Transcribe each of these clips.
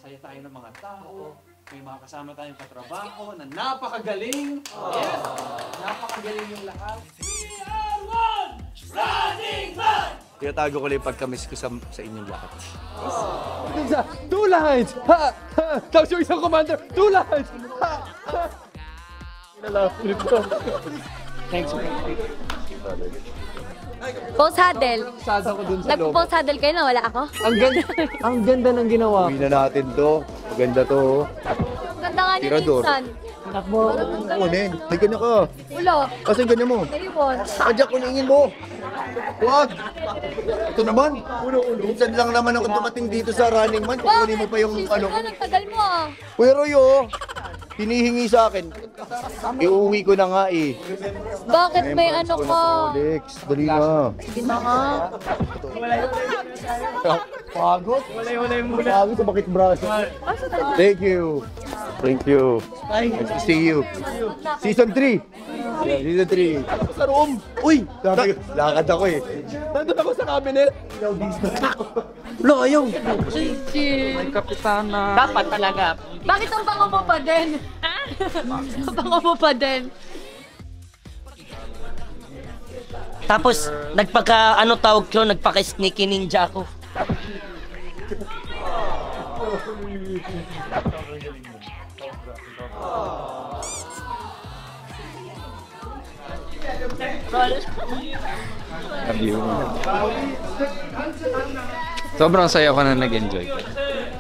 masaya tayo ng mga tao. May mga kasama tayong katrabaho na napakagaling. Yes! Napakagaling yung lahat. We are one! Running Man! Tinatago ko lang yung pagkamis ko sa inyong lahat. Two lines! Ha! Ha! Tapos yung isang commander, two lines! Ha! Ha! Thanks, Post huddle. Sada ko dun sa loob. Nagpo-post huddle kayo na wala ako? Ang ganda ng ginawa. Uwi na natin to. Maganda to. Ang ganda nga ni Tirador. Minsan. Kunin. May ganyan ka. Ulo. Kasi ganyan mo. Naiwan. Adyak, kuningin mo. Wag! Ito naman. Minsan lang naman ako dumating dito sa Running Man. Kukunin mo pa yung ano. Ano, tagal mo ah. Pero yo, hinihingi sa akin. Iuwi ko na nga eh. Bakit may ano ka? Alex, dali na. Sige na nga. Pagod? Pagod sa bakit braso. Thank you. Thank you. Nice to see you. Season 3. Yeah, season 3. Sa room. Uy! Lakad ako eh. Nandun ako sa cabinet. Wala, ayaw. May kapitana. Dapat talaga. Bakit ang bango mo pa din? Ang bango mo pa din. Tapos, ano tawag ko, nagpaka-sneaky ninja ako. Sobrang saya ko na nag-enjoy.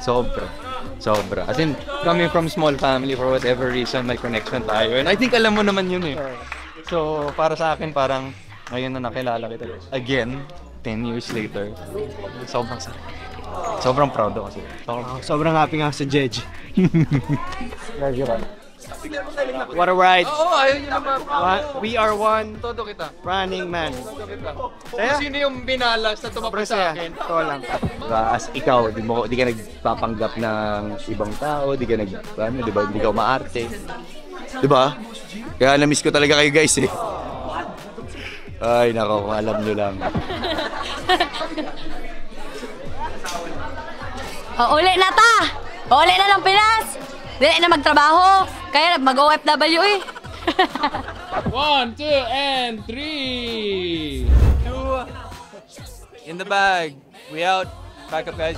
Sobra. As in, coming from small family, for whatever reason, may connection tayo. And I think alam mo naman yun eh. So, para sa akin, parang ngayon na nakilala kita. Again, 10 years later, sobrang saya. Sobrang proud ako sa'yo. Sobrang happy nga sa Jedge. What a ride. Oo, ayun yun naman. We are one Todo kita. Running Man. Kung sino yung binalas na tumapos sa akin. Ito lang. Diba, as ikaw, di ka nagpapanggap ng ibang tao, di ka hindi ka umaarte. Diba? Kaya na-miss ko talaga kayo guys eh. Ay, nako, kung alam nyo lang. Uli na ta! Uli na ng Pinas! Dili na magtrabaho! Kaya mag-OFW eh! 1, 2, and 3! 2 in the bag. We out. Back up, guys.